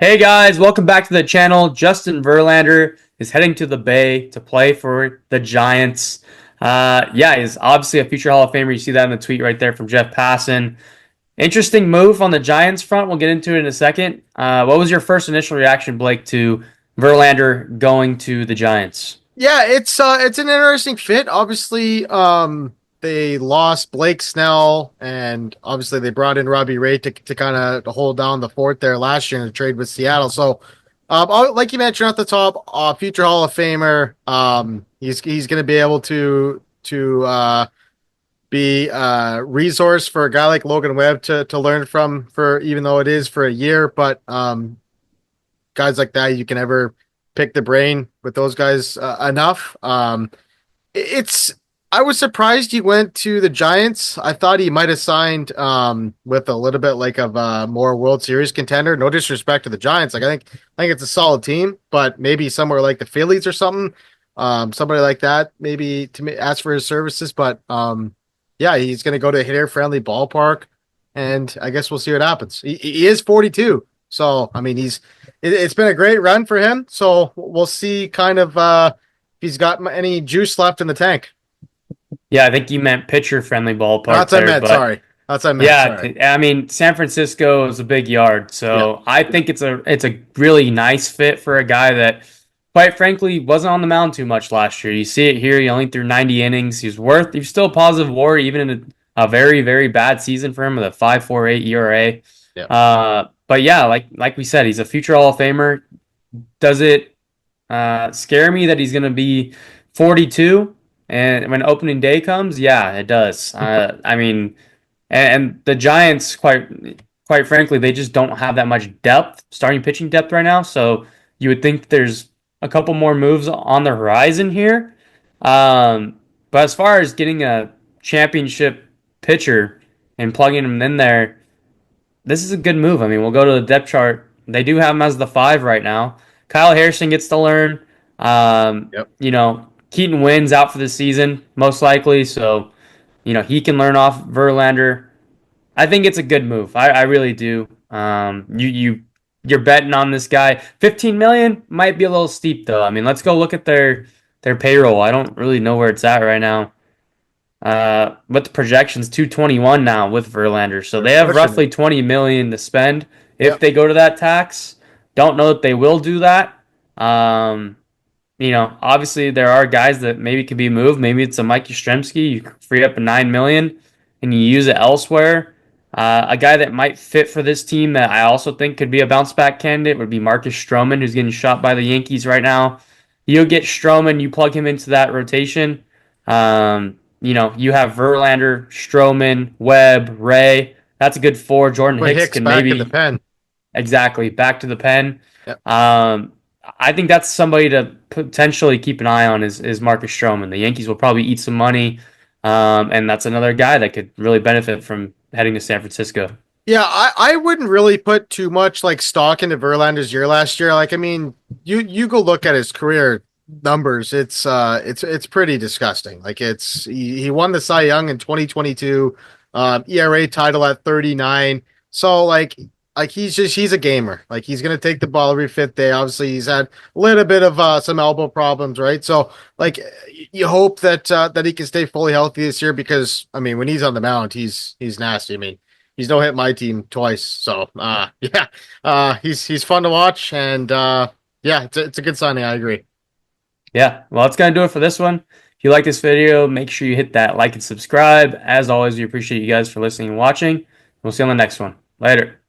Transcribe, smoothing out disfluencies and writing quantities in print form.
Hey guys, welcome back to the channel. Justin Verlander is heading to the Bay to play for the Giants. Yeah, he's obviously a future Hall of Famer. You see that in the tweet right there from Jeff Passan. Interesting move on the Giants front. We'll get into it in a second. What was your first initial reaction, Blake, to Verlander going to the Giants? Yeah, it's an interesting fit. Obviously, they lost Blake Snell, and obviously they brought in Robbie Ray to kind of hold down the fort there last year in a trade with Seattle. So, like you mentioned at the top, future Hall of Famer. He's going to be able to be a resource for a guy like Logan Webb to learn from for even though it is for a year, but guys like that you can ever pick the brain with those guys enough. It's I was surprised he went to the Giants. I thought he might have signed with a little bit like of a more World Series contender. No disrespect to the Giants. I think it's a solid team, but maybe somewhere like the Phillies or something. Somebody like that, maybe ask for his services. But yeah, he's going to go to a hitter friendly ballpark, and I guess we'll see what happens. He is 42, so I mean it's been a great run for him. So we'll see kind of if he's got any juice left in the tank. Yeah, I think you meant pitcher-friendly ballpark That's what I there, meant. but Sorry. That's what I meant. yeah, Sorry. I mean San Francisco is a big yard, Yeah. so I think it's a really nice fit for a guy that, quite frankly, wasn't on the mound too much last year. You see it here; he only threw 90 innings. He's still a positive WAR even in a very very bad season for him with a 5.48 ERA. Yeah. But yeah, like we said, he's a future Hall of Famer. Does it scare me that he's going to be 42 and when opening day comes? Yeah, it does. I mean. And the Giants, quite frankly, they just don't have that much depth, starting pitching depth right now. So you would think there's a couple more moves on the horizon here. But as far as getting a championship pitcher and plugging him in there, this is a good move. I mean, we'll go to the depth chart. They do have him as the 5 right now. Kyle Harrison gets to learn. Yep. Keaton wins out for the season, most likely. So, he can learn off Verlander. I think it's a good move. I really do. You're betting on this guy. 15 million might be a little steep though. I mean, let's go look at their payroll. I don't really know where it's at right now. But the projections 221 now with Verlander. So They're they have pushing roughly it. 20 million to spend if Yep. they go to that tax. Don't know that they will do that. Um, Obviously there are guys that maybe could be moved. Maybe it's a Mike Yastrzemski. You free up a 9 million and you use it elsewhere. A guy that might fit for this team that I also think could be a bounce back candidate would be Marcus Stroman, who's getting shot by the Yankees right now. You get Stroman, you plug him into that rotation. You have Verlander, Stroman, Webb, Ray. That's a good 4. Jordan Put Hicks Hicks can back in the maybe pen. exactly back to the pen. Yep. I think that's somebody to potentially keep an eye on is Marcus Stroman. The Yankees will probably eat some money, and that's another guy that could really benefit from heading to San Francisco. Yeah, I wouldn't really put too much like stock into Verlander's year last year. Like, I mean, you go look at his career numbers. It's pretty disgusting. Like, he won the Cy Young in 2022, ERA title at 39. So like he's a gamer. Like, he's gonna take the ball every fifth day. Obviously, he's had a little bit of some elbow problems, right? So like you hope that he can stay fully healthy this year because I mean when he's on the mound, he's nasty. I mean he's no hit my team twice. So yeah, he's fun to watch, and yeah, it's a good signing. I agree. Yeah, well, that's gonna do it for this one. If you like this video, make sure you hit that like and subscribe. As always, we appreciate you guys for listening and watching. We'll see you on the next one. Later.